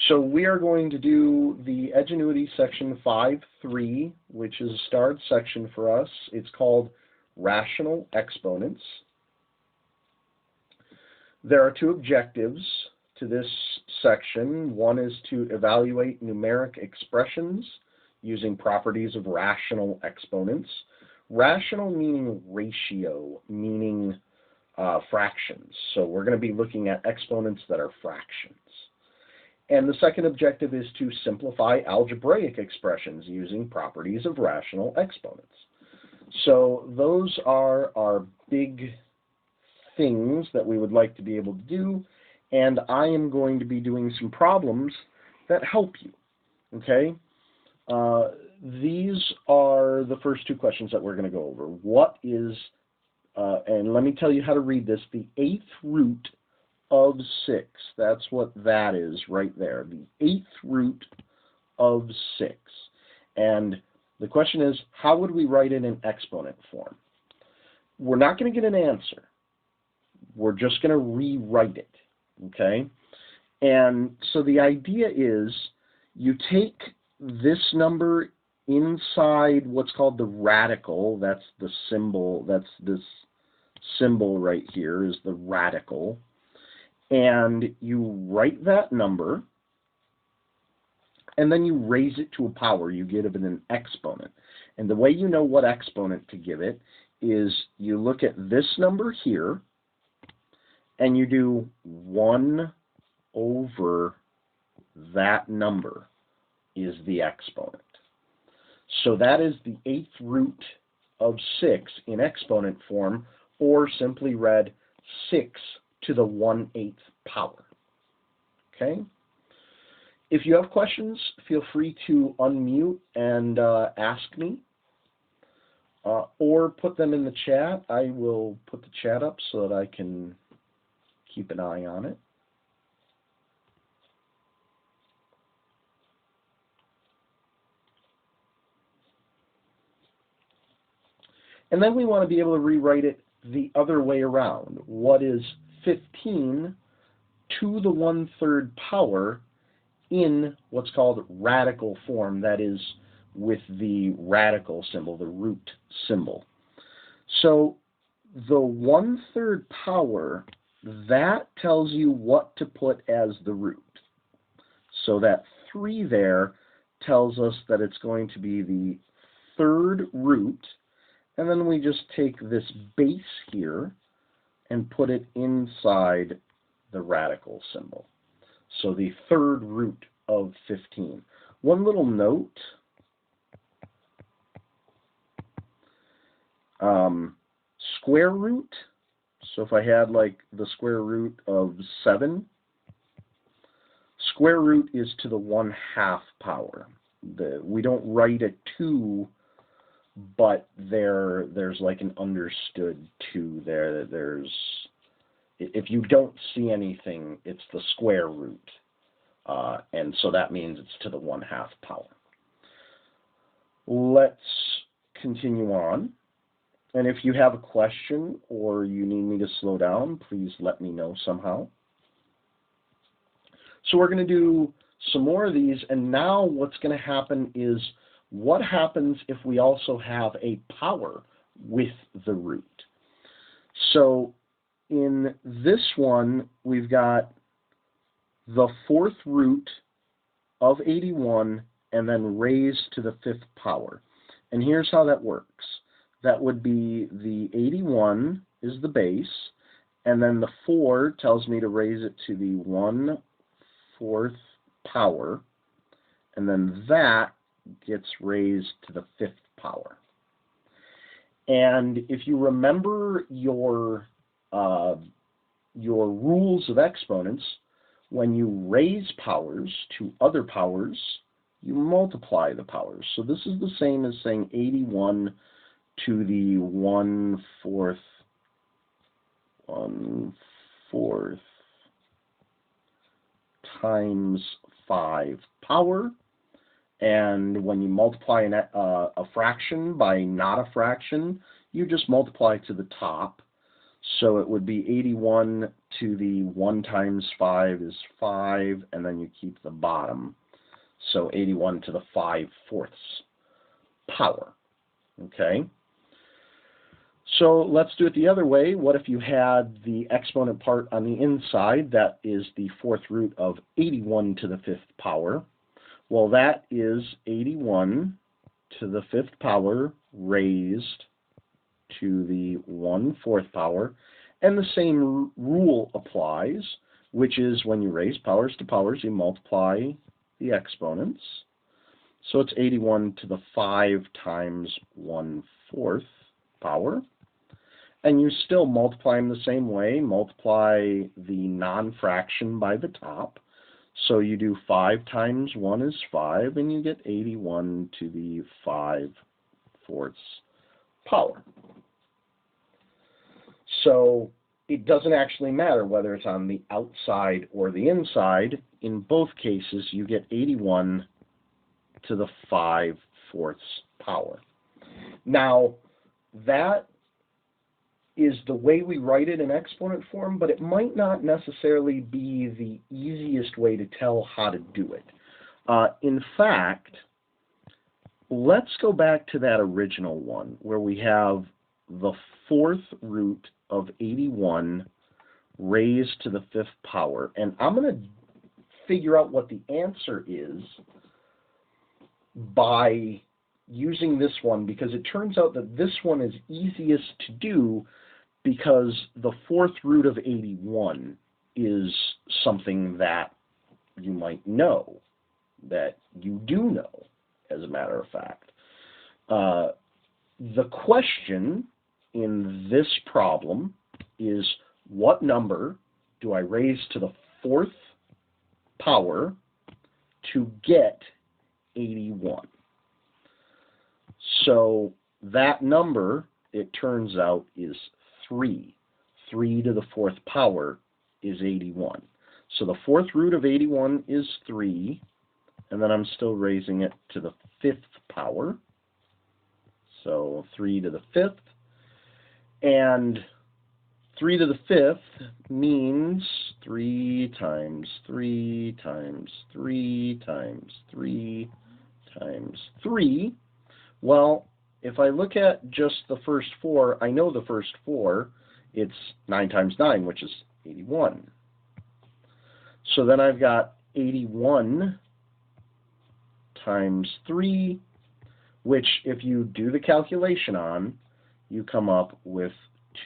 So we are going to do the Edgenuity section 5.3, which is a starred section for us. It's called Rational Exponents. There are two objectives to this section. One is to evaluate numeric expressions using properties of rational exponents. Rational meaning ratio, meaning fractions. So we're going to be looking at exponents that are fractions. And the second objective is to simplify algebraic expressions using properties of rational exponents. So those are our big things that we would like to be able to do, and I am going to be doing some problems that help you, okay? These are the first two questions that we're going to go over. What is, and let me tell you how to read this, the 8th root of 6. That's what that is right there, the 8th root of 6. And the question is, how would we write it in exponent form? We're not going to get an answer. We're just going to rewrite it, okay? And so the idea is you take this number inside what's called the radical. That's the symbol. That's this symbol right here is the radical. And you write that number, and then you raise it to a power. You give it an exponent. And the way you know what exponent to give it is you look at this number here, and you do 1 over that number is the exponent. So that is the 8th root of 6 in exponent form, or simply read 6 to the 1/8 power. Okay? If you have questions, feel free to unmute and ask me, or put them in the chat. I will put the chat up so that I can keep an eye on it. And then we want to be able to rewrite it the other way around. What is 15 to the 1/3 power in what's called radical form, that is with the radical symbol, the root symbol. So the 1/3 power, that tells you what to put as the root. So that 3 there tells us that it's going to be the 3rd root, and then we just take this base here and put it inside the radical symbol. So the 3rd root of 15. One little note, square root, so if I had like the square root of 7, square root is to the 1/2 power. We don't write a 2, but there's like an understood 2 there. If you don't see anything, it's the square root. And so that means it's to the 1/2 power. Let's continue on. And if you have a question or you need me to slow down, please let me know somehow. So we're going to do some more of these, and now what's going to happen is, what happens if we also have a power with the root? So in this one, we've got the 4th root of 81 and then raised to the 5th power. And here's how that works. That would be the 81 is the base, and then the 4 tells me to raise it to the 1/4 power, and then that gets raised to the 5th power. And if you remember your rules of exponents, when you raise powers to other powers, you multiply the powers. So this is the same as saying 81 to the 1/4 times 5 power. And when you multiply a fraction by not a fraction, you just multiply to the top. So it would be 81 to the 1 times 5 is 5, and then you keep the bottom. So 81 to the 5/4 power. Okay? So let's do it the other way. What if you had the exponent part on the inside? That is the 4th root of 81 to the 5th power. Well, that is 81 to the 5th power raised to the 1/4 power. And the same rule applies, which is when you raise powers to powers, you multiply the exponents. So it's 81 to the 5 times 1/4 power. And you still multiply them the same way. Multiply the non-fraction by the top. So you do 5 times 1 is 5, and you get 81 to the 5/4 power. So it doesn't actually matter whether it's on the outside or the inside. In both cases, you get 81 to the 5/4 power. Now, that is the way we write it in exponent form, but it might not necessarily be the easiest way to tell how to do it. In fact, let's go back to that original one where we have the 4th root of 81 raised to the 5th power. And I'm going to figure out what the answer is by using this one, because it turns out that this one is easiest to do because the 4th root of 81 is something that you might know, that you do know, as a matter of fact. The question in this problem is, what number do I raise to the 4th power to get 81? So that number, it turns out, is 3. 3 to the 4th power is 81. So the 4th root of 81 is 3, and then I'm still raising it to the 5th power. So 3 to the 5th. And 3 to the 5th means 3 times 3 times 3 times 3 times 3. Well, if I look at just the first 4, I know the first 4, it's 9 times 9, which is 81. So then I've got 81 times 3, which if you do the calculation on, you come up with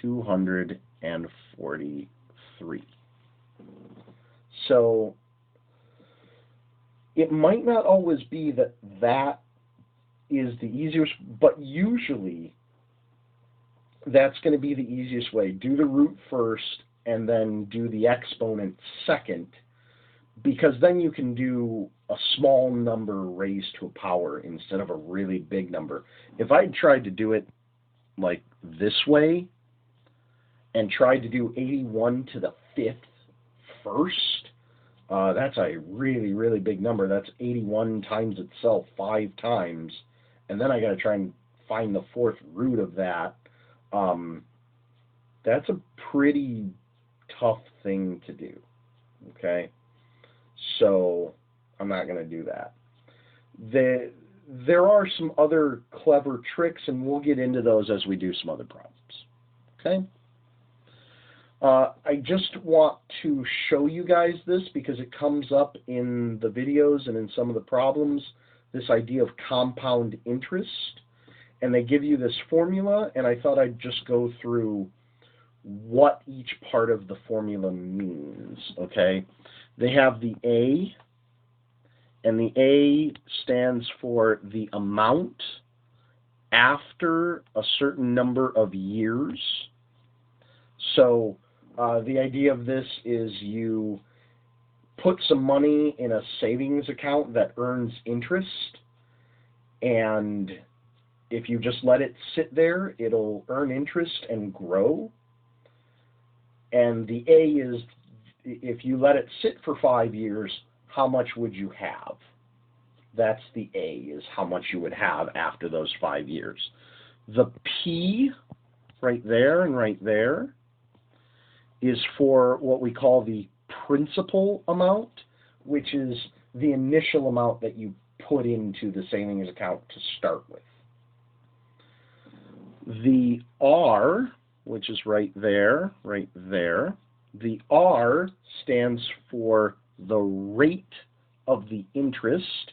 243. So it might not always be that that is the easiest, but usually that's going to be the easiest way. Do the root first and then do the exponent second, because then you can do a small number raised to a power instead of a really big number. If I tried to do it like this way and tried to do 81 to the 5th first, that's a really, really big number. That's 81 times itself 5 times. And then I got to try and find the 4th root of that. That's a pretty tough thing to do. Okay? So I'm not going to do that. There are some other clever tricks, and we'll get into those as we do some other problems. Okay? I just want to show you guys this because it comes up in the videos and in some of the problems, this idea of compound interest. And they give you this formula, and I thought I'd just go through what each part of the formula means. Okay? They have the A, and the A stands for the amount after a certain number of years. So the idea of this is you put some money in a savings account that earns interest, and if you just let it sit there, it'll earn interest and grow. And the A is, if you let it sit for 5 years, how much would you have? That's the A, is how much you would have after those 5 years. The P, right there and right there, is for what we call the principal amount, which is the initial amount that you put into the savings account to start with. The R, which is right there, the R stands for the rate of the interest.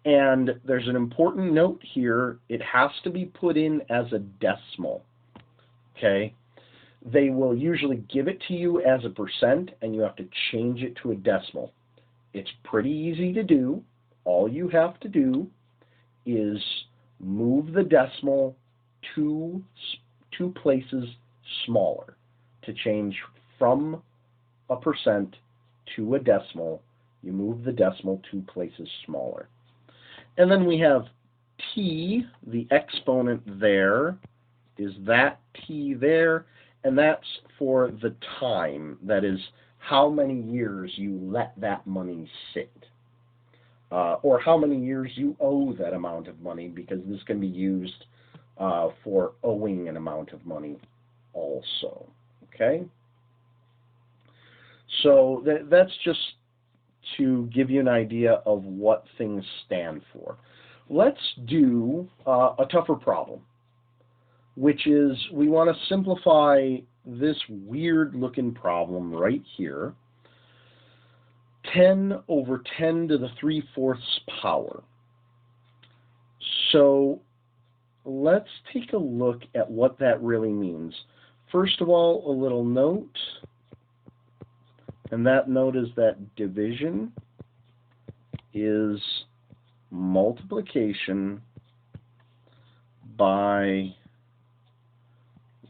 And there's an important note here. It has to be put in as a decimal. Okay? They will usually give it to you as a percent, and you have to change it to a decimal. It's pretty easy to do. All you have to do is move the decimal two places smaller to change from a percent to a decimal. You move the decimal 2 places smaller. And then we have t, the exponent there, is that t there, and that's for the time. That is how many years you let that money sit. Or how many years you owe that amount of money, because this can be used for owing an amount of money also. Okay? So that's just to give you an idea of what things stand for. Let's do a tougher problem, which is we want to simplify this weird-looking problem right here. 10 over 10 to the 3/4 power. So let's take a look at what that really means. First of all, a little note, and that note is that division is multiplication by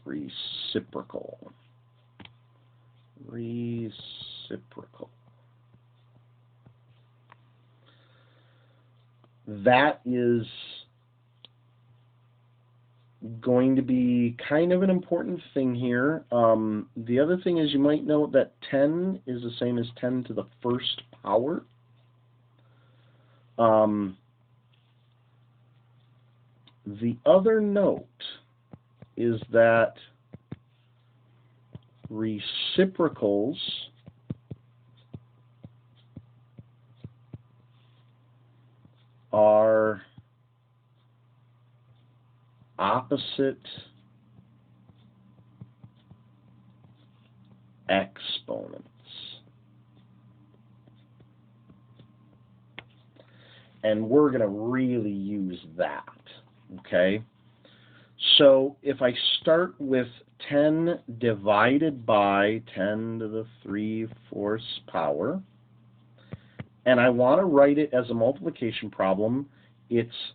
reciprocal. Reciprocal. That is going to be kind of an important thing here. The other thing is you might note that 10 is the same as 10 to the 1st power. The other note is that reciprocals are opposite exponents. And we're going to really use that, okay? So if I start with 10 divided by 10 to the 3/4 power, and I want to write it as a multiplication problem, it's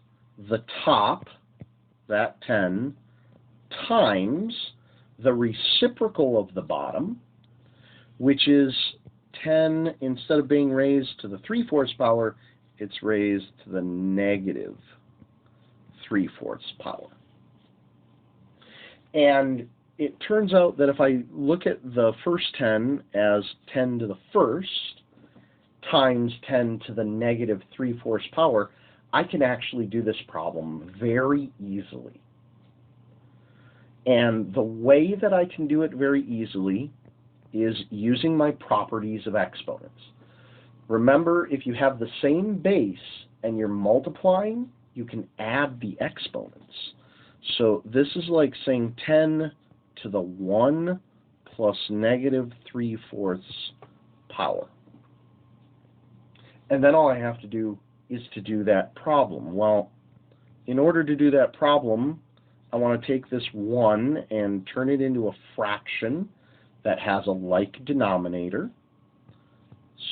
the top, that 10, times the reciprocal of the bottom, which is 10, instead of being raised to the 3/4 power, it's raised to the negative 3/4 power. And it turns out that if I look at the first 10 as 10 to the 1st times 10 to the negative 3/4 power, I can actually do this problem very easily. And the way that I can do it very easily is using my properties of exponents. Remember, if you have the same base and you're multiplying, you can add the exponents. So this is like saying 10 to the 1 plus negative 3/4 power. And then all I have to do is to do that problem. Well, in order to do that problem, I want to take this 1 and turn it into a fraction that has a like denominator.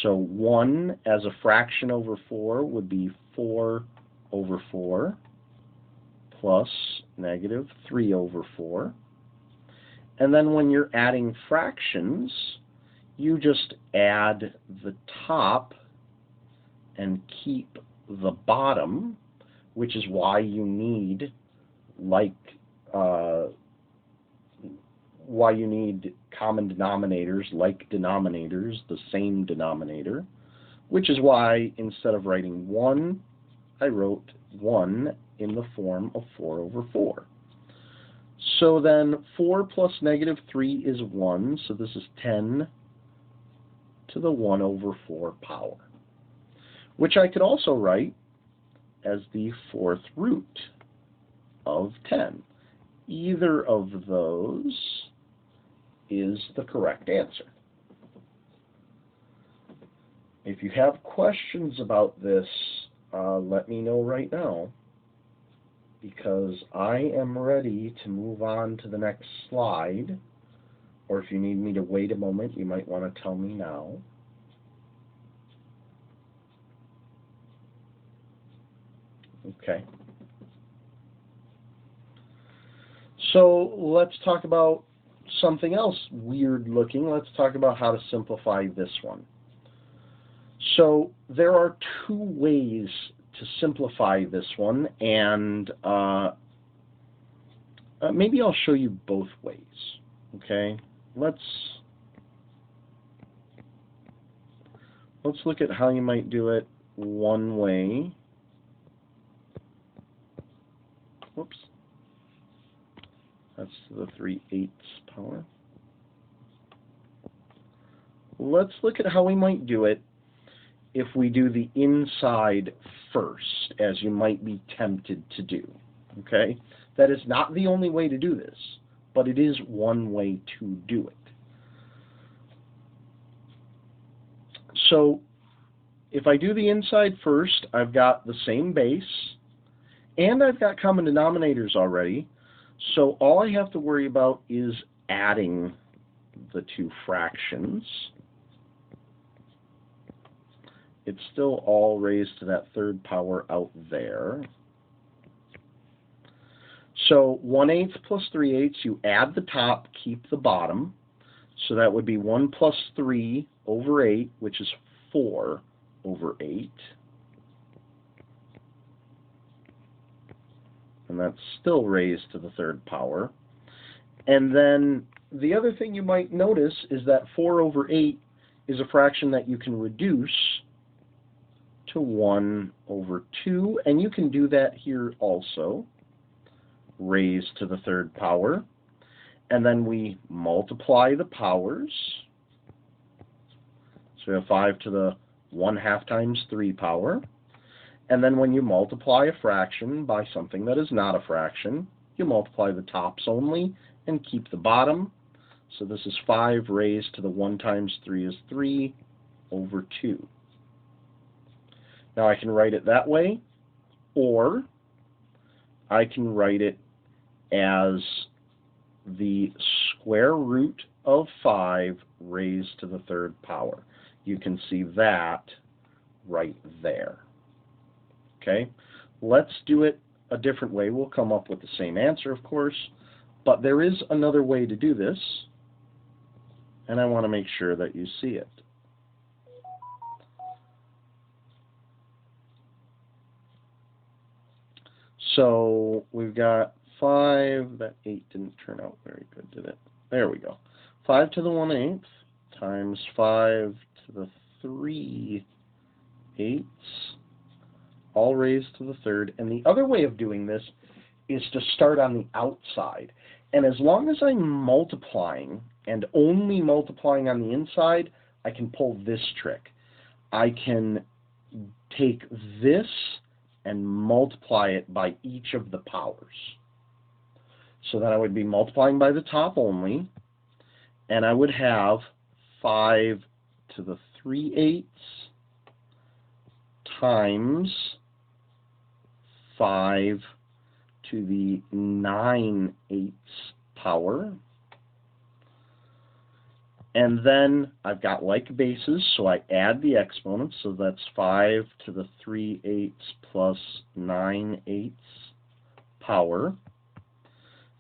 So 1 as a fraction over 4 would be 4 over 4 plus negative 3 over 4. And then when you're adding fractions, you just add the top and keep the bottom, which is why you need common denominators, like denominators, the same denominator, which is why instead of writing 1, I wrote 1 in the form of 4 over 4. So then 4 plus negative 3 is 1, so this is 10 to the 1 over 4 power, which I could also write as the fourth root of 10. Either of those is the correct answer. If you have questions about this, let me know right now, because I am ready to move on to the next slide. Or if you need me to wait a moment, you might want to tell me now. Okay. So let's talk about something else weird looking. Let's talk about how to simplify this one. So there are two ways to simplify this one, and maybe I'll show you both ways. Okay, let's look at how you might do it one way. Whoops, that's the 3/8 power. Let's look at how we might do it if we do the inside first, as you might be tempted to do. Okay? That is not the only way to do this, but it is one way to do it. So if I do the inside first, I've got the same base, and I've got common denominators already, so all I have to worry about is adding the two fractions. It's still all raised to that third power out there. So 1/8 plus 3/8, you add the top, keep the bottom. So that would be 1 plus 3 over 8, which is 4 over 8. And that's still raised to the third power. And then the other thing you might notice is that 4 over 8 is a fraction that you can reduce to 1 over 2, and you can do that here also, raised to the third power. And then we multiply the powers. So we have 5 to the 1/2 times 3 power. And then when you multiply a fraction by something that is not a fraction, you multiply the tops only and keep the bottom. So this is 5 raised to the 1 times 3 is 3 over 2. Now I can write it that way, or I can write it as the square root of 5 raised to the third power. You can see that right there. Okay, let's do it a different way. We'll come up with the same answer, of course, but there is another way to do this, and I want to make sure that you see it. So we've got 5, that 8 didn't turn out very good, did it? There we go. 5 to the 1/8 times 5 to the 3/8, all raised to the third. And the other way of doing this is to start on the outside. And as long as I'm multiplying, and only multiplying on the inside, I can pull this trick. I can take this and multiply it by each of the powers. So then I would be multiplying by the top only, and I would have 5 to the 3/8 times 5 to the 9/8 power. And then I've got like bases, so I add the exponents, so that's 5 to the 3/8 plus 9/8 power.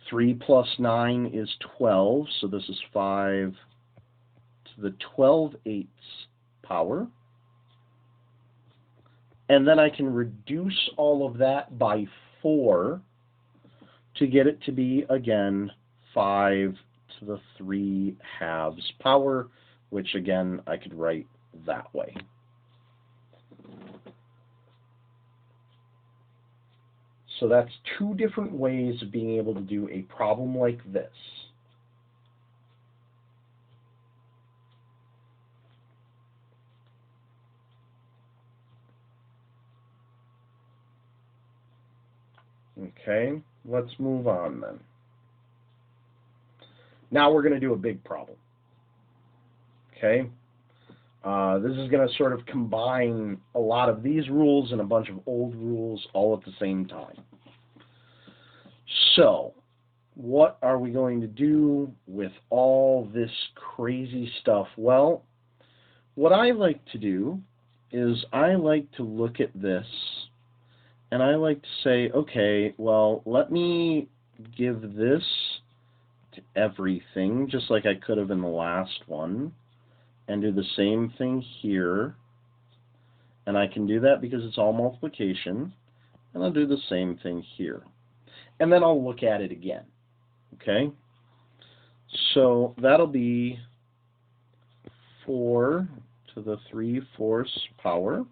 3 plus 9 is 12, so this is 5 to the 12/8 power. And then I can reduce all of that by 4 to get it to be, again, 5 to the 3/2 power, which, again, I could write that way. So that's two different ways of being able to do a problem like this. Okay, let's move on then. Now we're going to do a big problem. Okay, this is going to sort of combine a lot of these rules and a bunch of old rules all at the same time. So, what are we going to do with all this crazy stuff? Well, what I like to do is I like to look at this and I like to say, okay, well, let me give this to everything, just like I could have in the last one, and do the same thing here. And I can do that because it's all multiplication, and I'll do the same thing here. And then I'll look at it again, okay? So that'll be 4 to the 3/4 power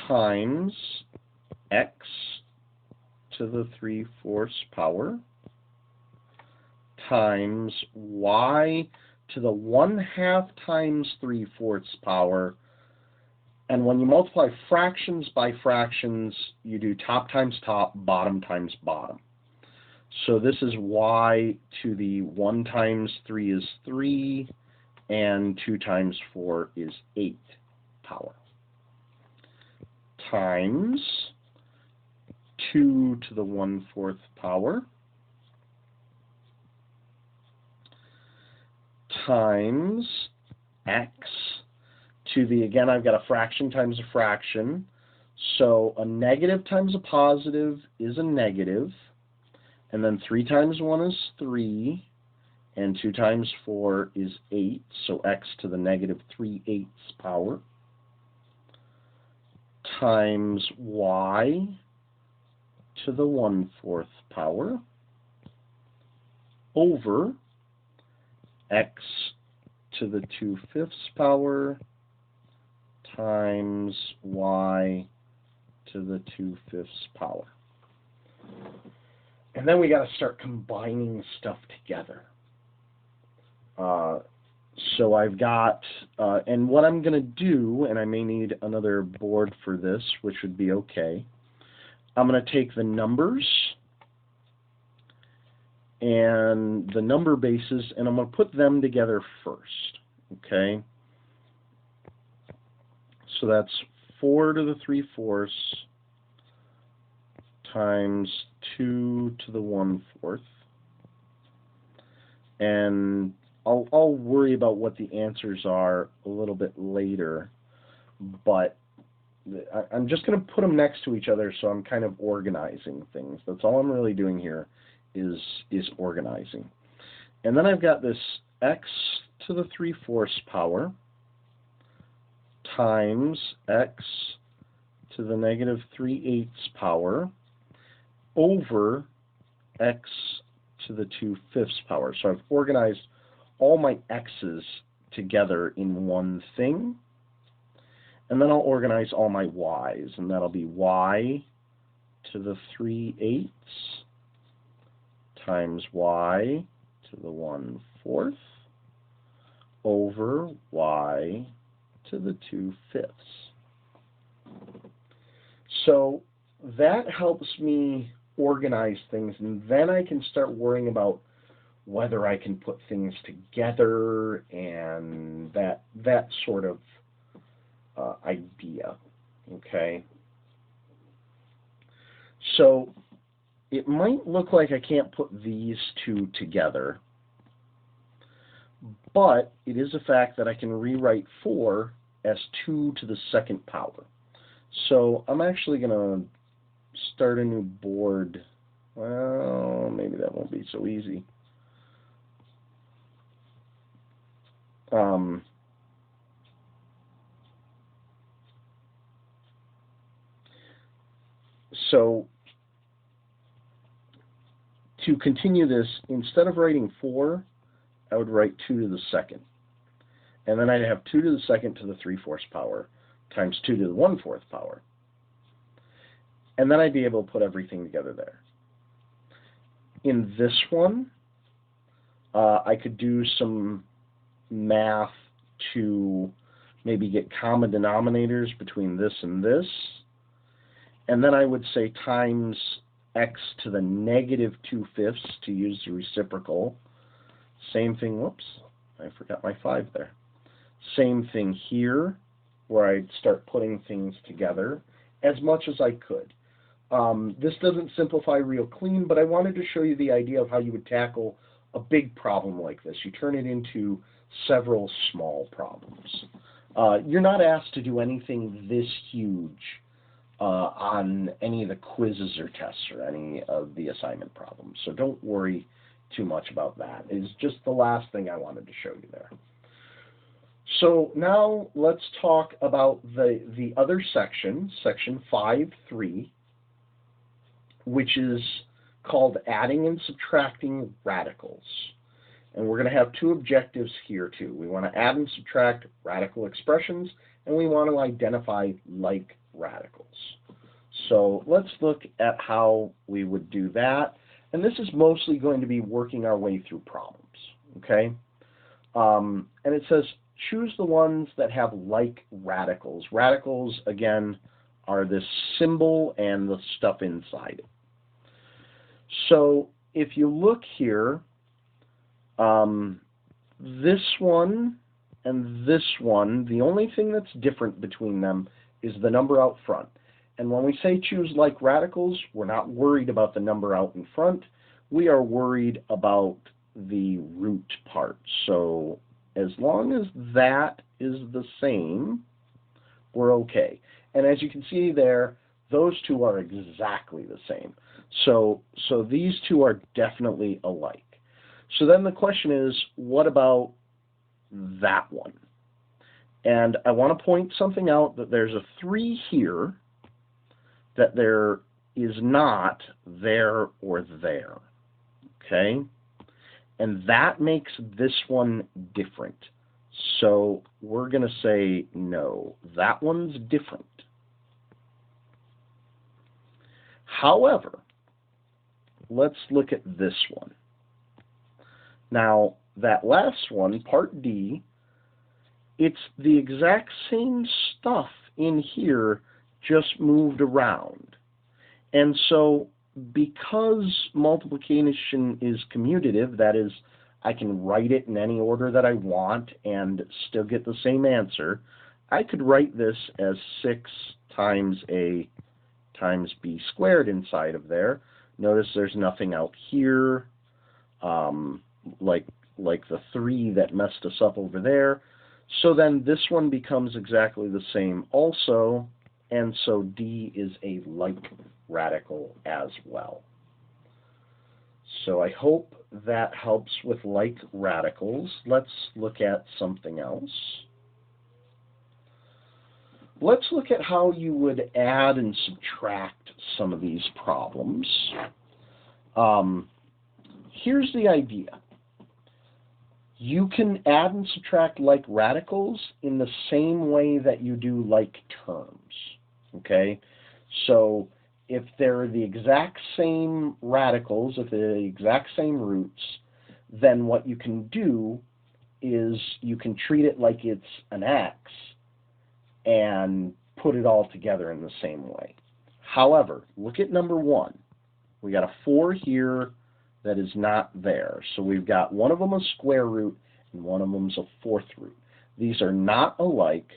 times x to the 3/4 power times y to the 1/2 times 3/4 power. And when you multiply fractions by fractions, you do top times top, bottom times bottom. So this is y to the 1 times 3 is 3, and 2 times 4 is 8 power. Times 2 to the 1/4 power times x to the, again, I've got a fraction times a fraction, so a negative times a positive is a negative, and then 3 times 1 is 3, and 2 times 4 is 8, so x to the negative 3/8 power, times y to the 1/4 power over x to the 2/5 power times y to the 2/5 power. And then we got to start combining stuff together. So I've got, and what I'm going to do, and I may need another board for this, which would be okay, I'm going to take the numbers and the number bases, and I'm going to put them together first, okay? So that's 4 to the 3/4 times 2 to the 1/4. And I'll worry about what the answers are a little bit later, but I'm just going to put them next to each other, so I'm kind of organizing things. That's all I'm really doing here is organizing. And then I've got this x to the 3/4 power times x to the negative 3/8 power over x to the 2/5 power. So I've organized all my x's together in one thing, and then I'll organize all my y's, and that'll be y to the 3/8 times y to the 1/4 over y to the 2/5. So that helps me organize things, and then I can start worrying about whether I can put things together and that sort of idea. Okay. So it might look like I can't put these two together, but it is a fact that I can rewrite 4 as 2 to the 2nd power. So I'm actually going to start a new board. Well, maybe that won't be so easy. So to continue this, instead of writing 4, I would write 2 to the 2nd. And then I'd have 2 to the 2nd to the 3/4 power times 2 to the 1/4 power. And then I'd be able to put everything together there. In this one, I could do some math to maybe get common denominators between this and this. And then I would say times x to the negative 2/5 to use the reciprocal. Same thing, whoops, I forgot my 5 there. Same thing here, where I'd start putting things together as much as I could. This doesn't simplify real clean, but I wanted to show you the idea of how you would tackle a big problem like this. You turn it into several small problems. You're not asked to do anything this huge on any of the quizzes or tests or any of the assignment problems, so don't worry too much about that. It's just the last thing I wanted to show you there. So now let's talk about the other section, section 5.3, which is called adding and subtracting radicals. And we're going to have two objectives here too. We want to add and subtract radical expressions, and we want to identify like radicals. So let's look at how we would do that. And this is mostly going to be working our way through problems, okay? And it says, choose the ones that have like radicals. Radicals, again, are this symbol and the stuff inside it. So if you look here, this one and this one, the only thing that's different between them is the number out front. And when we say choose like radicals, we're not worried about the number out in front. We are worried about the root part. So as long as that is the same, we're okay. And as you can see there, those two are exactly the same. So these two are definitely alike. So then the question is, what about that one? And I want to point something out, that there's a 3 here that there is not there or there. Okay? And that makes this one different. So we're going to say no. That one's different. However, let's look at this one. Now, that last one, part D, it's the exact same stuff in here, just moved around. And so, because multiplication is commutative, that is, I can write it in any order that I want and still get the same answer, I could write this as 6 times A times B squared inside of there. Notice there's nothing out here, like the 3 that messed us up over there. So then this one becomes exactly the same also, and so D is a like radical as well. So I hope that helps with like radicals. Let's look at something else. Let's look at how you would add and subtract some of these problems. Here's the idea. You can add and subtract like radicals in the same way that you do like terms. Okay? So if they're the exact same radicals, if they're the exact same roots, then what you can do is you can treat it like it's an x and put it all together in the same way. However, look at number 1. We got a 4 here that is not there. So we've got one of them a square root and one of them's a 4th root. These are not alike,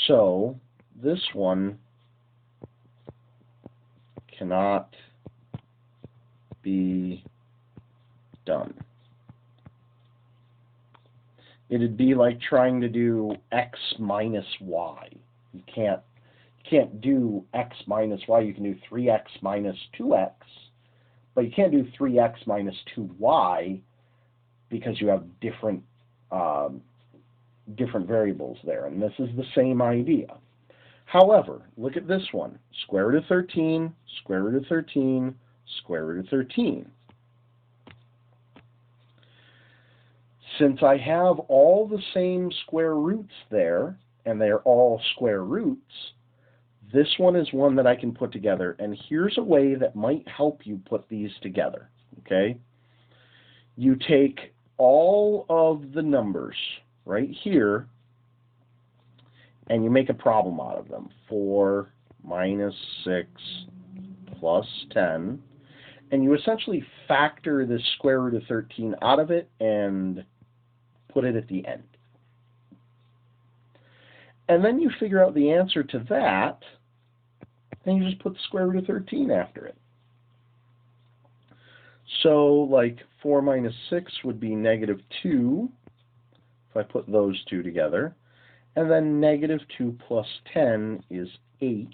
so this one cannot be done. It'd be like trying to do x minus y. You can't do x minus y. You can do 3x minus 2x, but you can't do 3x minus 2y because you have different variables there, and this is the same idea. However, look at this one. Square root of 13, square root of 13, square root of 13. Since I have all the same square roots there, and they're all square roots, This one is one that I can put together, and here's a way that might help you put these together, okay? You take all of the numbers right here, and you make a problem out of them. 4 minus 6 plus 10, and you essentially factor the square root of 13 out of it and put it at the end. And then you figure out the answer to that, and you just put the square root of 13 after it. So, like, 4 minus 6 would be negative 2, if I put those two together. And then negative 2 plus 10 is 8.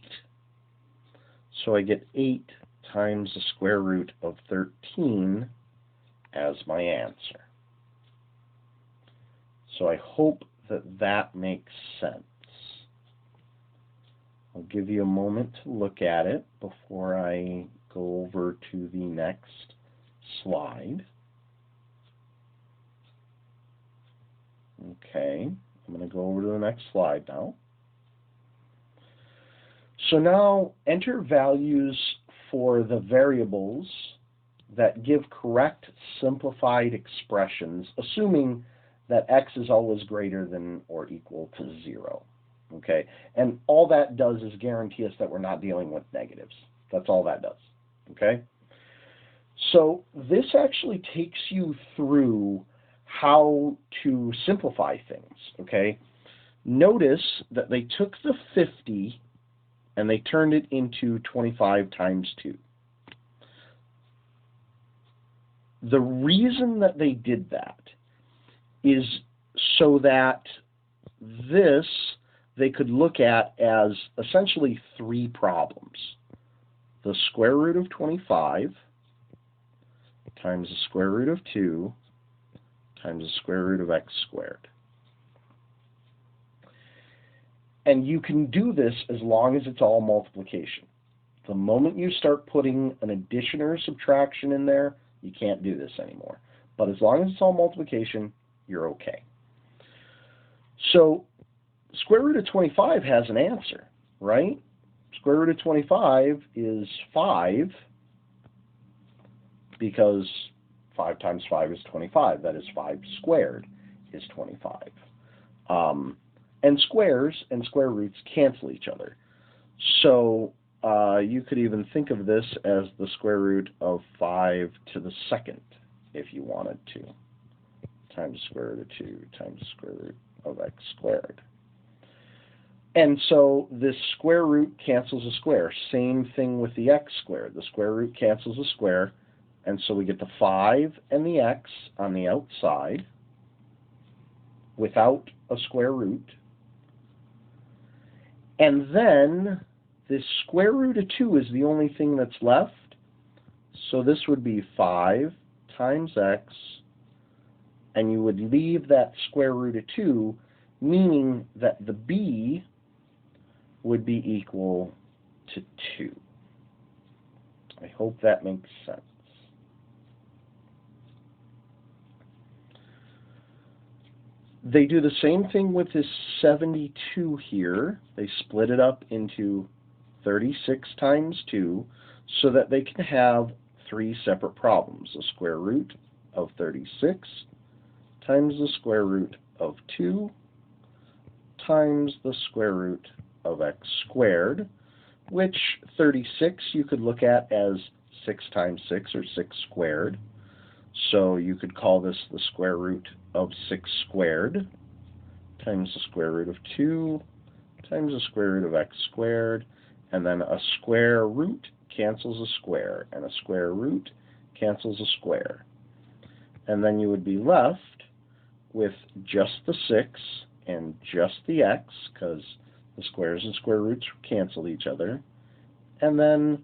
So I get 8 times the square root of 13 as my answer. So I hope that that makes sense. I'll give you a moment to look at it before I go over to the next slide. Okay, I'm going to go over to the next slide now. So now enter values for the variables that give correct simplified expressions, assuming that x is always greater than or equal to 0. Okay, and all that does is guarantee us that we're not dealing with negatives. That's all that does. Okay, so this actually takes you through how to simplify things. Okay, notice that they took the 50 and they turned it into 25 times 2. The reason that they did that is so that this they could look at as essentially 3 problems. The square root of 25 times the square root of 2 times the square root of x squared. And you can do this as long as it's all multiplication. The moment you start putting an addition or a subtraction in there, you can't do this anymore. But as long as it's all multiplication, you're okay. So square root of 25 has an answer, right? Square root of 25 is 5, because 5 times 5 is 25. That is 5 squared is 25. And squares and square roots cancel each other. So you could even think of this as the square root of 5 to the second, if you wanted to, times the square root of 2 times the square root of x squared. And so this square root cancels a square. Same thing with the x squared. The square root cancels a square, and so we get the 5 and the x on the outside without a square root. And then this square root of 2 is the only thing that's left. So this would be 5 times x, and you would leave that square root of 2, meaning that the b would be equal to 2. I hope that makes sense. They do the same thing with this 72 here. They split it up into 36 times 2 so that they can have 3 separate problems. The square root of 36 times the square root of 2 times the square root of x squared, which 36 you could look at as 6 times 6, or 6 squared. So you could call this the square root of 6 squared times the square root of 2 times the square root of x squared, and then a square root cancels a square, and a square root cancels a square. And then you would be left with just the 6 and just the x, because the squares and square roots cancel each other, and then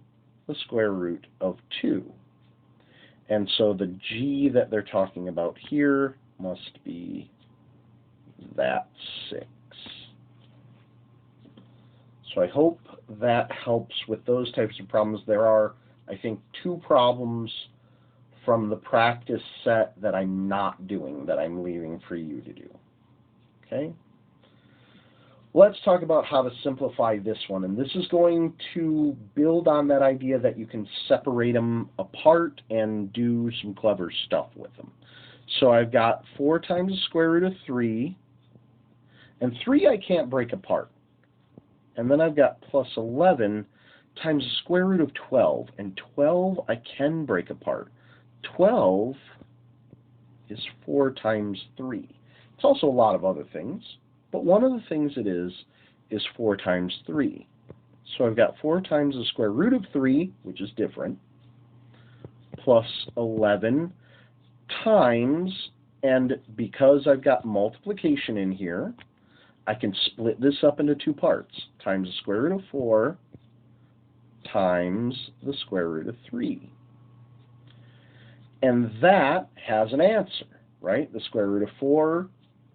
the square root of 2. And so the g that they're talking about here must be that 6. So I hope that helps with those types of problems. There are, I think, 2 problems from the practice set that I'm not doing, that I'm leaving for you to do. Okay? Let's talk about how to simplify this one, and this is going to build on that idea that you can separate them apart and do some clever stuff with them. So I've got 4 times the square root of 3, and 3 I can't break apart. And then I've got plus 11 times the square root of 12, and 12 I can break apart. 12 is 4 times 3. It's also a lot of other things, but one of the things it is 4 times 3. So I've got 4 times the square root of 3, which is different, plus 11 times, and because I've got multiplication in here, I can split this up into 2 parts, times the square root of 4 times the square root of 3. And that has an answer, right? The square root of 4,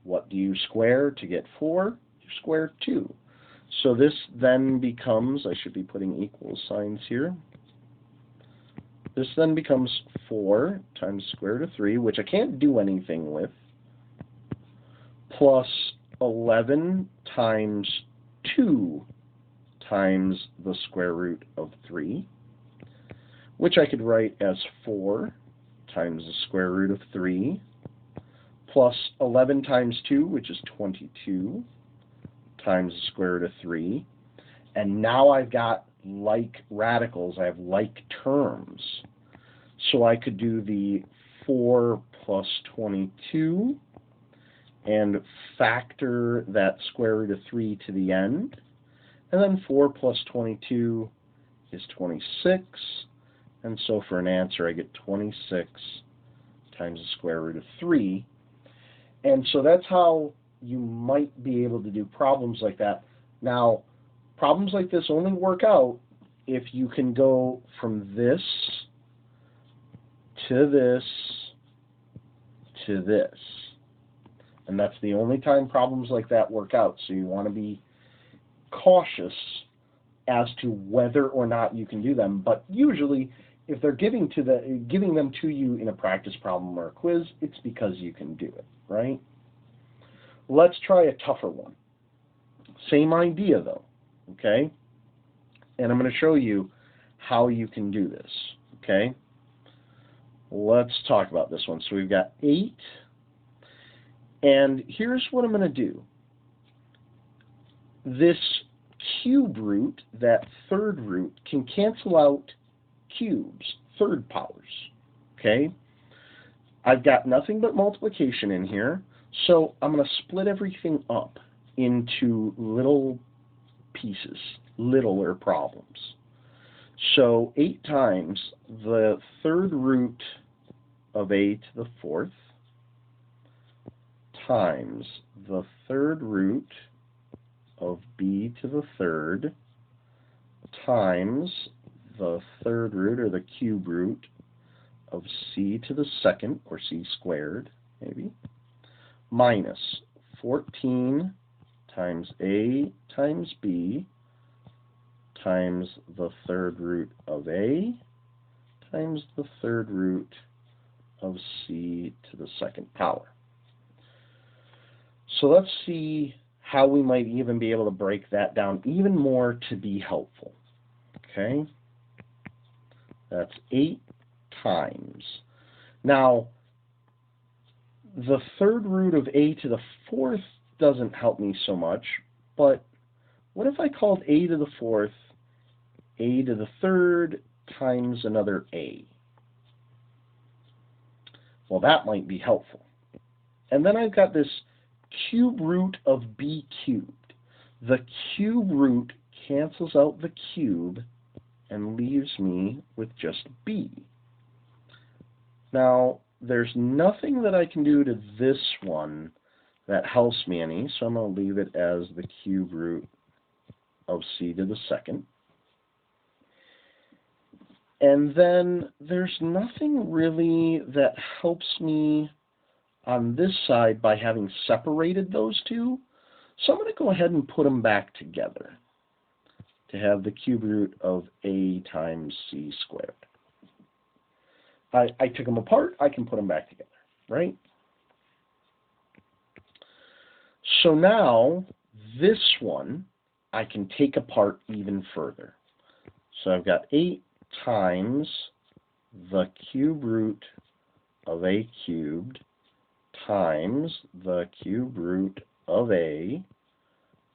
what do you square to get 4? You square 2. So this then becomes, I should be putting equal signs here, this then becomes 4 times the square root of 3, which I can't do anything with, plus 11 times 2 times the square root of 3, which I could write as 4 times the square root of 3, plus 11 times 2, which is 22, times the square root of 3. And now I've got like radicals, I have like terms. So I could do the 4 plus 22 and factor that square root of 3 to the end. And then 4 plus 22 is 26. And so for an answer, I get 26 times the square root of 3. And so that's how you might be able to do problems like that. Now, problems like this only work out if you can go from this to this to this. And that's the only time problems like that work out. So you want to be cautious as to whether or not you can do them. But usually, if they're giving them to you in a practice problem or a quiz, it's because you can do it, right? Let's try a tougher one. Same idea though, okay? And I'm going to show you how you can do this, okay? Let's talk about this one. So we've got 8, and here's what I'm going to do. This cube root, that third root, can cancel out cubes, third powers, okay? I've got nothing but multiplication in here, so I'm going to split everything up into little pieces, littler problems. So 8 times the third root of a to the 4th times the third root of b to the 3rd times the third root, or the cube root, of c to the 2nd, or c squared, maybe, minus 14 times a times b times the third root of a times the third root of c to the 2nd power. So let's see how we might even be able to break that down even more to be helpful. Okay? That's 8 times. Now, the third root of a to the 4th doesn't help me so much, but what if I called a to the 4th a to the 3rd times another a? Well, that might be helpful. And then I've got this cube root of b cubed. The cube root cancels out the cube and leaves me with just b. Now, there's nothing that I can do to this one that helps me any, so I'm going to leave it as the cube root of c to the 2nd. And then there's nothing really that helps me on this side by having separated those two, so I'm going to go ahead and put them back together to have the cube root of a times c squared. I took them apart, I can put them back together, right? So now this one I can take apart even further. So I've got 8 times the cube root of a cubed times the cube root of a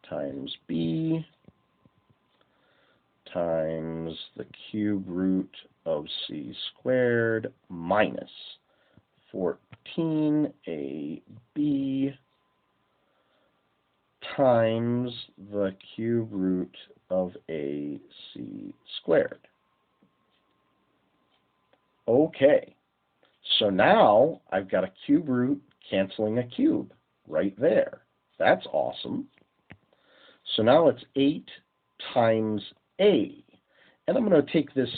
times b times the cube root of c squared minus 14ab times the cube root of ac squared. Okay, so now I've got a cube root canceling a cube right there. That's awesome. So now it's 8 times a. And I'm going to take this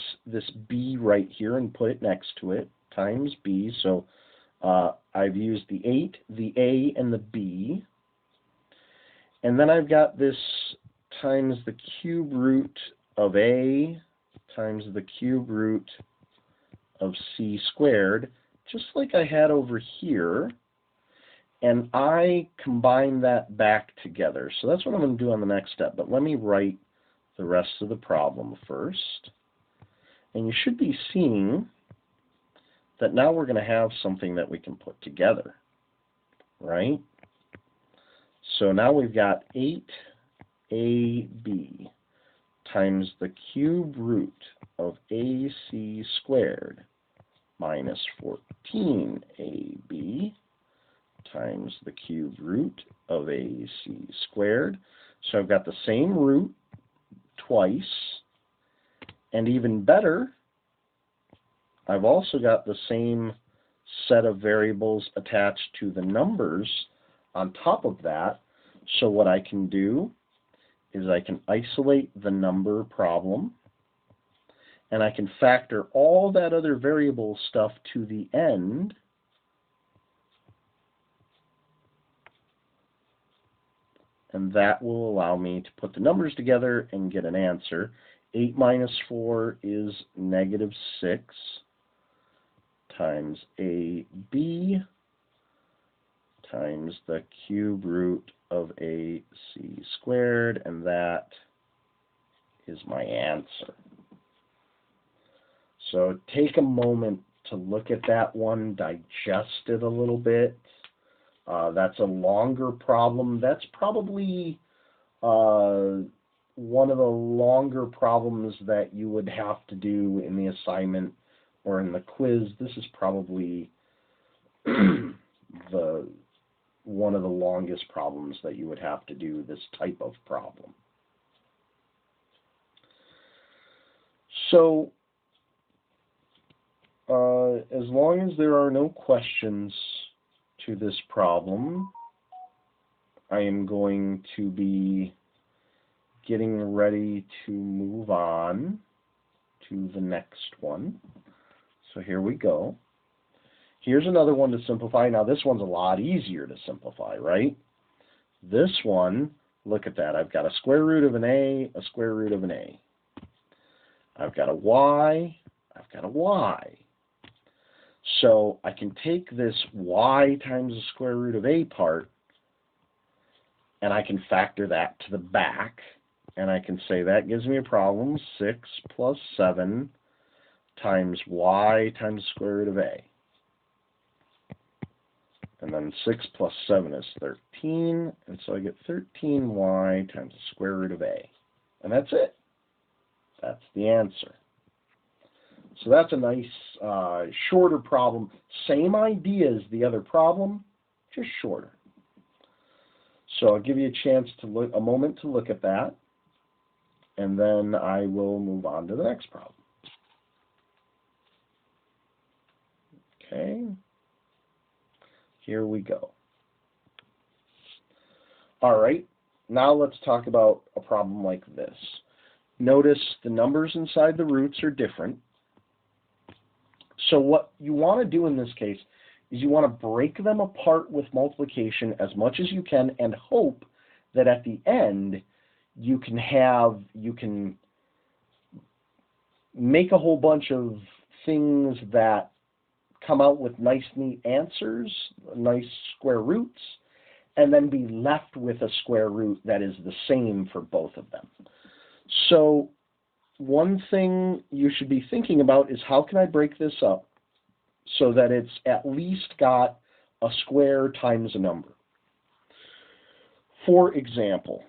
b right here and put it next to it, times b. So I've used the 8, the a, and the b. And then I've got this times the cube root of a times the cube root of c squared, just like I had over here. And I combine that back together. So that's what I'm going to do on the next step. But let me write the rest of the problem first. And you should be seeing that now we're going to have something that we can put together, right? So now we've got 8ab times the cube root of ac squared minus 14ab times the cube root of ac squared. So I've got the same root twice, and even better, I've also got the same set of variables attached to the numbers on top of that. So what I can do is I can isolate the number problem, and I can factor all that other variable stuff to the end, and that will allow me to put the numbers together and get an answer. 8 minus 4 is negative 6 times AB times the cube root of AC squared, and that is my answer. So take a moment to look at that one, digest it a little bit. That's a longer problem. That's probably one of the longer problems that you would have to do in the assignment or in the quiz. This is probably one of the longest problems that you would have to do, this type of problem. So as long as there are no questions to this problem, I am going to be getting ready to move on to the next one. So here we go. Here's another one to simplify. Now this one's a lot easier to simplify, right? This one, look at that. I've got a square root of an a square root of an a. I've got a y, I've got a y. So I can take this y times the square root of a part, and I can factor that to the back, and I can say that gives me a problem, 6 plus 7 times y times the square root of a. And then 6 plus 7 is 13, and so I get 13y times the square root of a. And that's it. That's the answer. So that's a nice shorter problem. Same idea as the other problem, just shorter. So I'll give you a chance to look, a moment to look at that, and then I will move on to the next problem. Okay. Here we go. All right, now let's talk about a problem like this. Notice the numbers inside the roots are different. So what you want to do in this case is you want to break them apart with multiplication as much as you can and hope that at the end you can make a whole bunch of things that come out with nice, neat answers, nice square roots, and then be left with a square root that is the same for both of them. So one thing you should be thinking about is, how can I break this up so that it's at least got a square times a number? For example,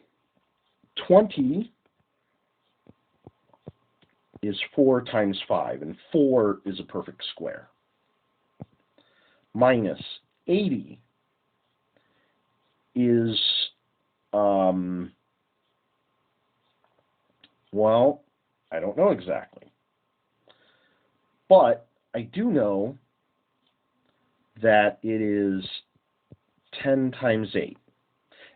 20 is 4 times 5, and 4 is a perfect square. Minus 80 is, well, I don't know exactly. But I do know that it is 10 times 8.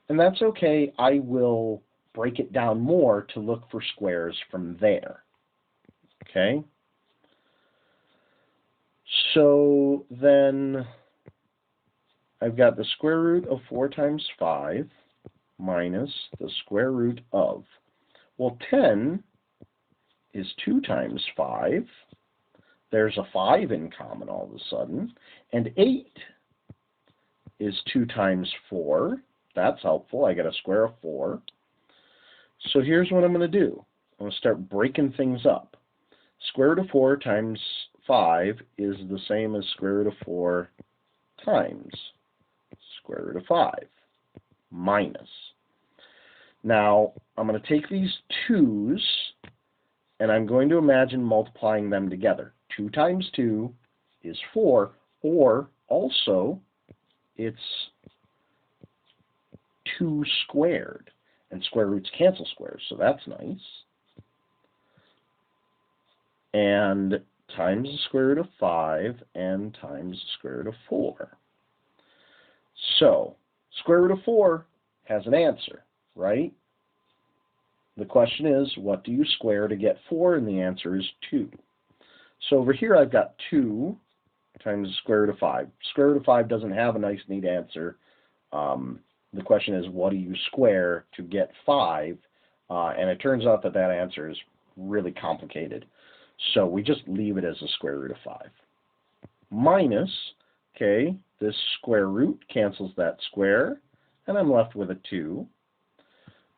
And that's okay. I will break it down more to look for squares from there. Okay? So then I've got the square root of 4 times 5 minus the square root of, well, 10 is 2 times 5. There's a 5 in common all of a sudden. And 8 is 2 times 4. That's helpful. I got a square of 4. So here's what I'm going to do. I'm going to start breaking things up. Square root of 4 times 5 is the same as square root of 4 times square root of 5 minus. Now, I'm going to take these 2's and I'm going to imagine multiplying them together. 2 times 2 is 4, or also it's 2 squared. And square roots cancel squares, so that's nice. And times the square root of 5 and times the square root of 4. So, square root of 4 has an answer, right? The question is, what do you square to get 4? And the answer is 2. So over here I've got 2 times the square root of 5. Square root of 5 doesn't have a nice, neat answer. The question is, what do you square to get 5? And it turns out that that answer is really complicated. So we just leave it as the square root of 5. Minus, okay, this square root cancels that square, and I'm left with a 2.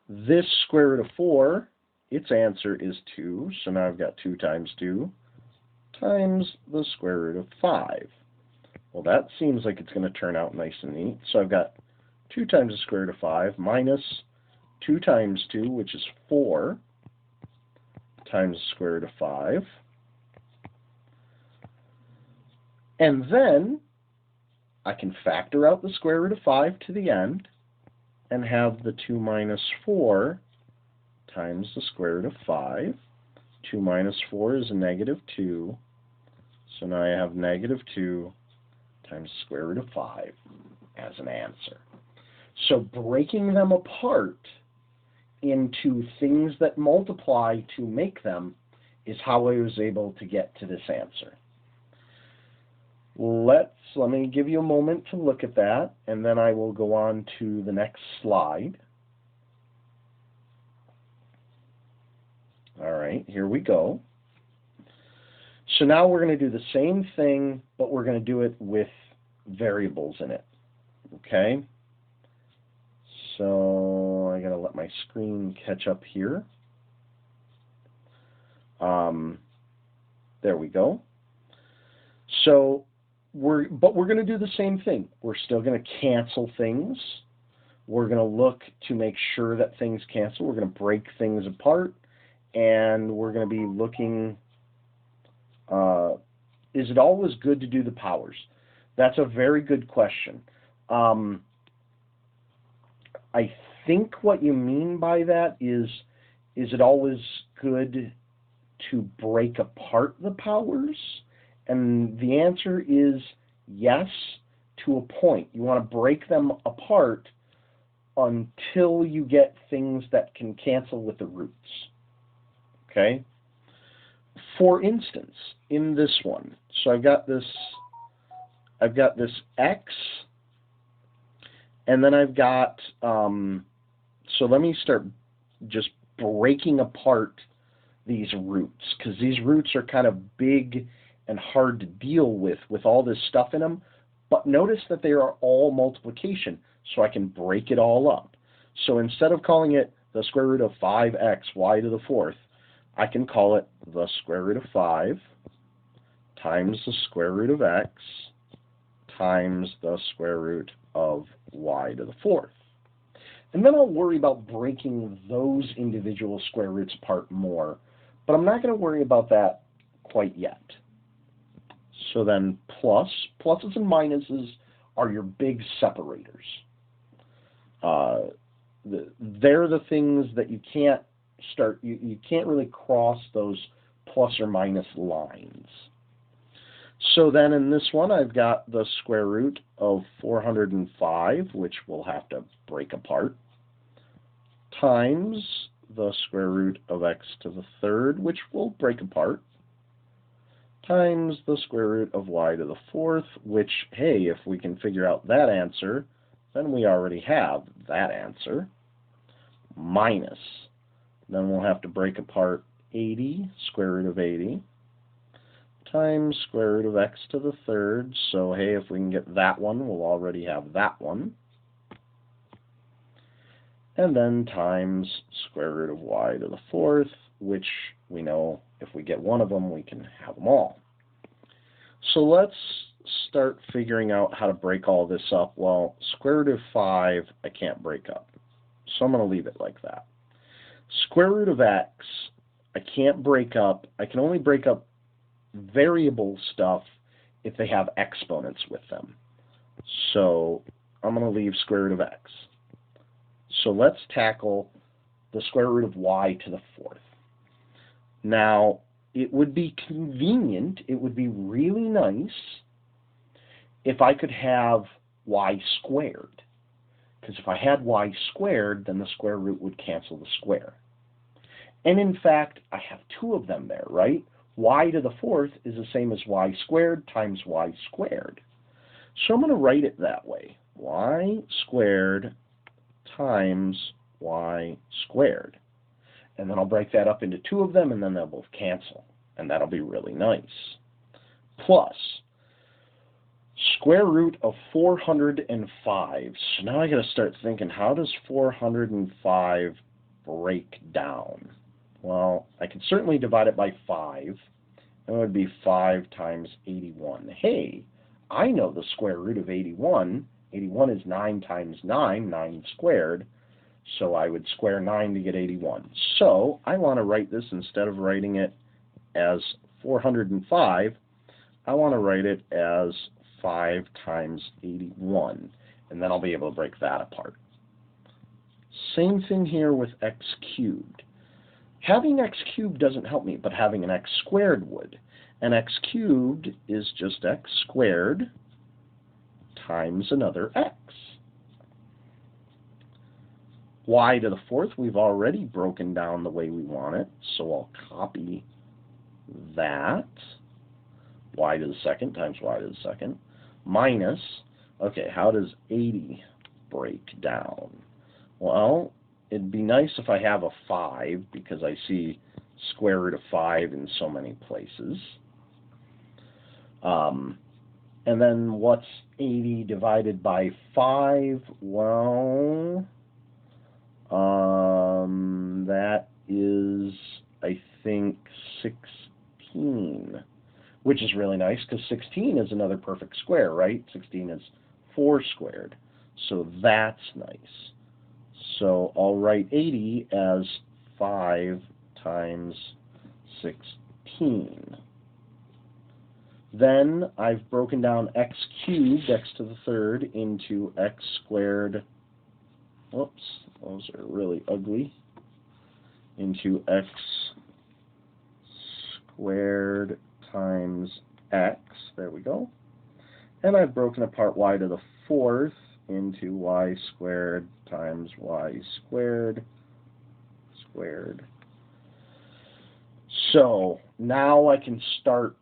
This square root of 4, its answer is 2, so now I've got 2 times 2 times the square root of 5. Well, that seems like it's going to turn out nice and neat. So I've got 2 times the square root of 5 minus 2 times 2, which is 4, times the square root of 5. And then I can factor out the square root of 5 to the end and have the 2 minus 4 times the square root of 5. 2 minus 4 is a negative 2. So now I have negative 2 times the square root of 5 as an answer. So breaking them apart into things that multiply to make them is how I was able to get to this answer. Let me give you a moment to look at that, and then I will go on to the next slide. All right, here we go. So now we're going to do the same thing, but we're going to do it with variables in it. Okay? So I got to let my screen catch up here. There we go. So we're going to do the same thing. We're still going to cancel things. We're going to look to make sure that things cancel. We're going to break things apart, and we're going to be looking, is it always good to do the powers? That's a very good question. I think what you mean by that is it always good to break apart the powers? And the answer is yes, to a point. You want to break them apart until you get things that can cancel with the roots. Okay? For instance, in this one, so I've got this x, and then I've got, so let me start just breaking apart these roots, because these roots are kind of big and hard to deal with all this stuff in them. But notice that they are all multiplication, so I can break it all up. So instead of calling it the square root of 5x y to the fourth, I can call it the square root of 5 times the square root of x times the square root of y to the fourth. And then I'll worry about breaking those individual square roots apart more, but I'm not going to worry about that quite yet. So then pluses and minuses are your big separators. They're the things that you can't start, you can't really cross those plus or minus lines. So then in this one, I've got the square root of 405, which we'll have to break apart, times the square root of x to the third, which we'll break apart, times the square root of y to the fourth, which, hey, if we can figure out that answer, then we already have that answer, minus, then we'll have to break apart 80, square root of 80, times square root of x to the third. So, hey, if we can get that one, we'll already have that one. And then times square root of y to the fourth, which we know if we get one of them, we can have them all. So let's start figuring out how to break all this up. Well, square root of 5, I can't break up, so I'm going to leave it like that. Square root of x, I can't break up. I can only break up variable stuff if they have exponents with them. So I'm going to leave square root of x. So let's tackle the square root of y to the fourth. Now, it would be convenient, it would be really nice if I could have y squared. Because if I had y squared, then the square root would cancel the square. And in fact, I have two of them there, right? Y to the fourth is the same as y squared times y squared. So I'm going to write it that way. Y squared times y squared. And then I'll break that up into two of them, and then they'll both cancel. And that'll be really nice. Plus square root of 405. So now I got to start thinking, how does 405 break down? Well, I can certainly divide it by 5. That would be 5 times 81. Hey, I know the square root of 81. 81 is 9 times 9, 9 squared. So I would square 9 to get 81. So I want to write this, instead of writing it as 405, I want to write it as 5 times 81. And then I'll be able to break that apart. Same thing here with x cubed. Having x cubed doesn't help me, but having an x squared would. And x cubed is just x squared times another x. Y to the fourth, we've already broken down the way we want it, so I'll copy that. Y to the second times y to the second, minus, okay, how does 80 break down? Well, it'd be nice if I have a 5, because I see square root of 5 in so many places. And then what's 80 divided by 5? Well, that is, I think, 16, which is really nice, because 16 is another perfect square, right? 16 is 4 squared, so that's nice. So I'll write 80 as 5 times 16. Then I've broken down x cubed, x to the third, into x squared, whoops, those are really ugly, into x squared times x, there we go. And I've broken apart y to the fourth into y squared times y squared squared. So now I can start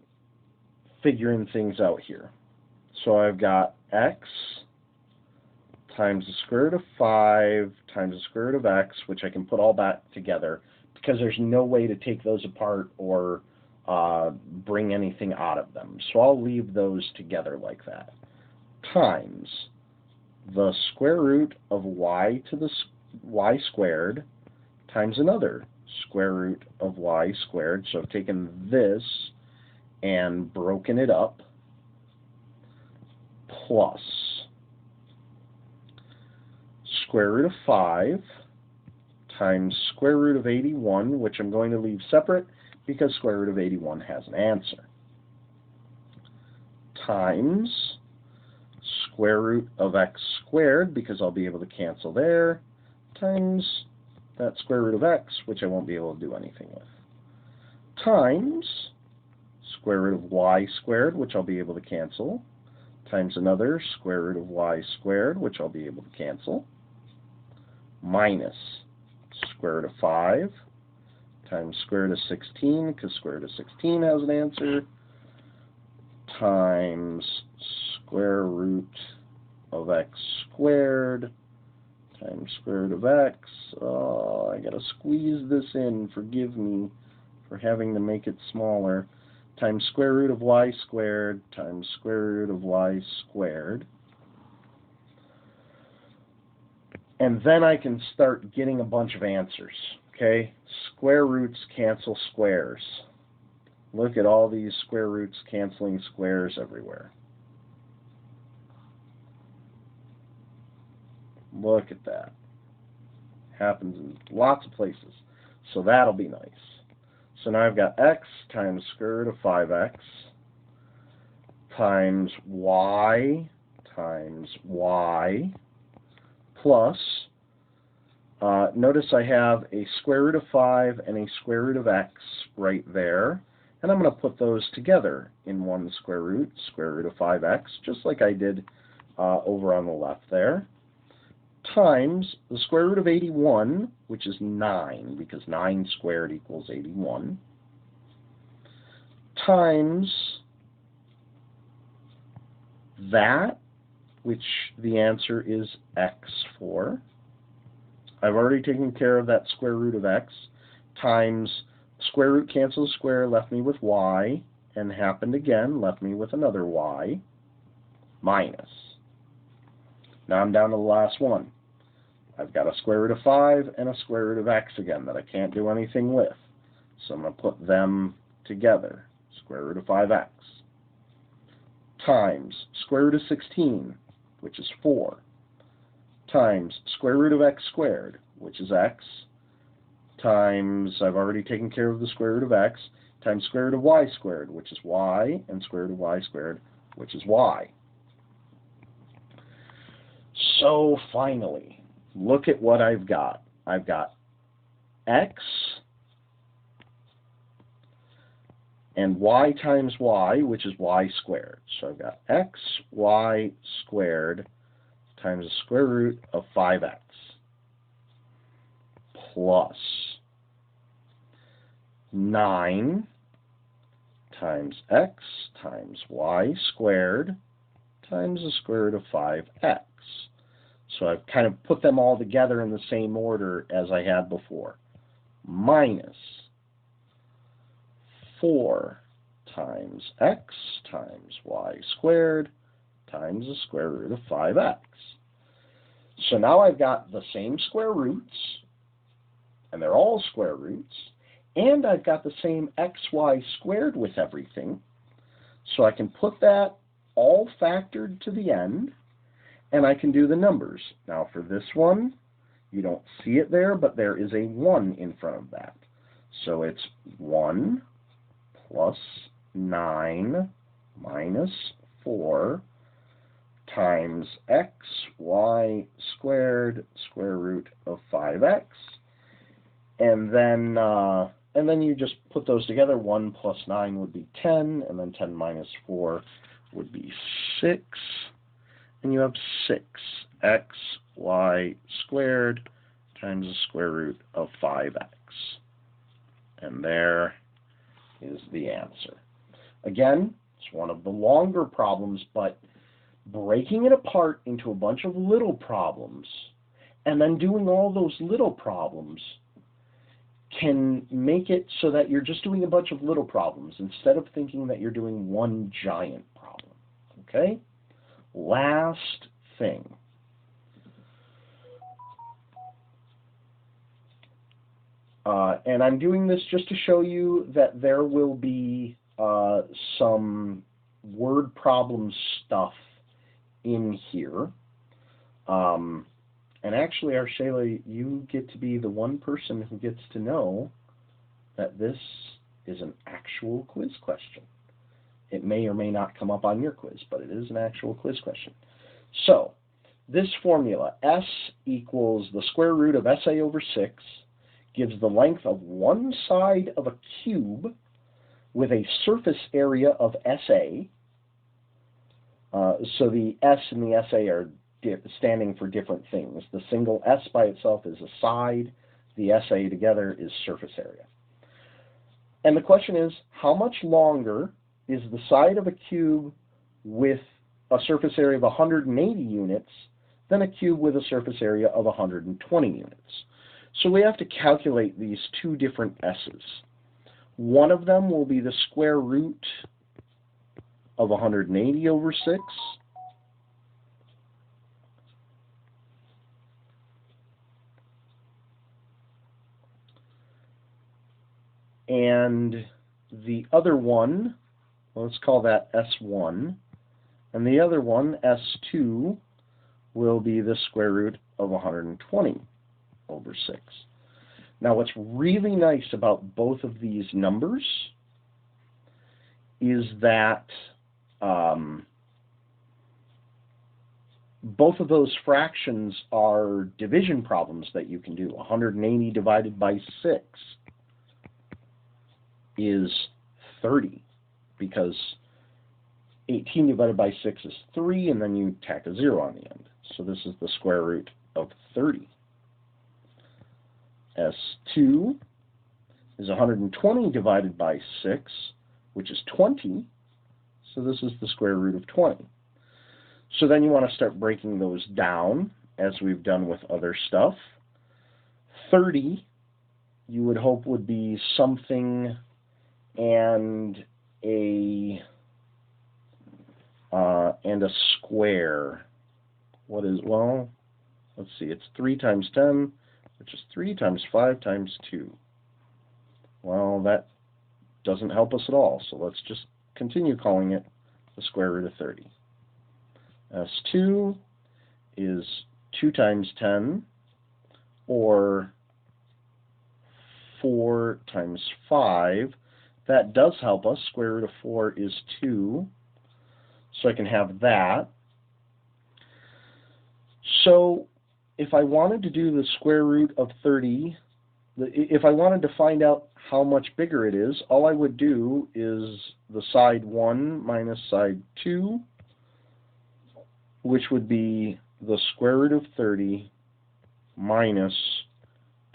figuring things out here. So I've got x times the square root of 5 times the square root of x, which I can put all back together because there's no way to take those apart or bring anything out of them. So I'll leave those together like that. Times the square root of y to the y squared times another square root of y squared. So I've taken this and broken it up, plus square root of 5 times square root of 81, which I'm going to leave separate because square root of 81 has an answer, times square root of x squared, because I'll be able to cancel there, times that square root of x, which I won't be able to do anything with, times square root of y squared, which I'll be able to cancel, times another square root of y squared, which I'll be able to cancel, minus square root of 5 times square root of 16, because square root of 16 has an answer, times square root of x squared times square root of x. Oh, I gotta squeeze this in. Forgive me for having to make it smaller. Times square root of y squared times square root of y squared. And then I can start getting a bunch of answers. Okay? Square roots cancel squares. Look at all these square roots canceling squares everywhere. Look at that. Happens in lots of places. So that'll be nice. So now I've got x times square root of 5x times y plus, notice I have a square root of 5 and a square root of x right there. And I'm going to put those together in one square root of 5x, just like I did over on the left there, times the square root of 81, which is 9, because 9 squared equals 81, times that, which the answer is x for. I've already taken care of that square root of x, times square root cancels square, left me with y, and happened again, left me with another y, minus. Now I'm down to the last one. I've got a square root of 5 and a square root of x again that I can't do anything with. So I'm going to put them together. Square root of 5x times square root of 16, which is 4, times square root of x squared, which is x, times, I've already taken care of the square root of x, times square root of y squared, which is y, and square root of y squared, which is y. So finally, look at what I've got. I've got x and y times y, which is y squared. So I've got x, y squared times the square root of 5x plus 9 times x times y squared times the square root of 5x. So I've kind of put them all together in the same order as I had before. Minus 4 times x times y squared times the square root of 5x. So now I've got the same square roots, and they're all square roots, and I've got the same xy squared with everything. So I can put that all factored to the end, and I can do the numbers. Now for this one, you don't see it there, but there is a 1 in front of that. So it's 1 plus 9 minus 4 times x, y squared, square root of 5x. And then you just put those together. 1 plus 9 would be 10, and then 10 minus 4 would be 6. And you have 6x, y squared times the square root of 5x. And there is the answer. Again, it's one of the longer problems, but breaking it apart into a bunch of little problems and then doing all those little problems can make it so that you're just doing a bunch of little problems instead of thinking that you're doing one giant problem. Okay? Last thing. And I'm doing this just to show you that there will be some word problem stuff in here. And actually, Arshela, you get to be the one person who gets to know that this is an actual quiz question. It may or may not come up on your quiz, but it is an actual quiz question. So, this formula, S equals the square root of SA over 6, gives the length of one side of a cube with a surface area of SA. So the S and the SA are standing for different things. The single S by itself is a side. The SA together is surface area. And the question is, how much longer is the side of a cube with a surface area of 180 units than a cube with a surface area of 120 units? So we have to calculate these two different S's. One of them will be the square root of 180 over 6. And the other one, let's call that S1. And the other one, S2, will be the square root of 120 over 6. Now, what's really nice about both of these numbers is that both of those fractions are division problems that you can do. 180 divided by 6 is 30, because 18 divided by 6 is 3, and then you tack a 0 on the end. So this is the square root of 30. S2 is 120 divided by 6, which is 20. So this is the square root of 20. So then you want to start breaking those down, as we've done with other stuff. 30, you would hope, would be something and a square. What is, well, let's see, it's 3 times 10, which is 3 times 5 times 2. Well, that doesn't help us at all, so let's just continue calling it the square root of 30. S2 is 2 times 10, or 4 times 5. That does help us. Square root of 4 is 2, so I can have that. So if I wanted to do the square root of 30, if I wanted to find out how much bigger it is, all I would do is the side 1 minus side 2, which would be the square root of 30 minus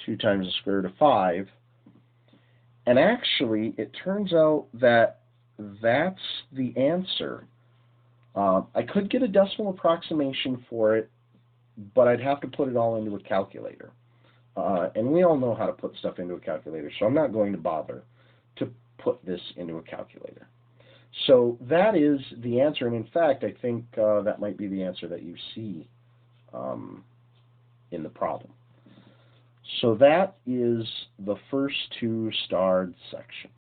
2 times the square root of 5. And actually, it turns out that that's the answer. I could get a decimal approximation for it, but I'd have to put it all into a calculator. And we all know how to put stuff into a calculator, so I'm not going to bother to put this into a calculator. So that is the answer, and in fact, I think that might be the answer that you see in the problem. So that is the first 2 starred sections.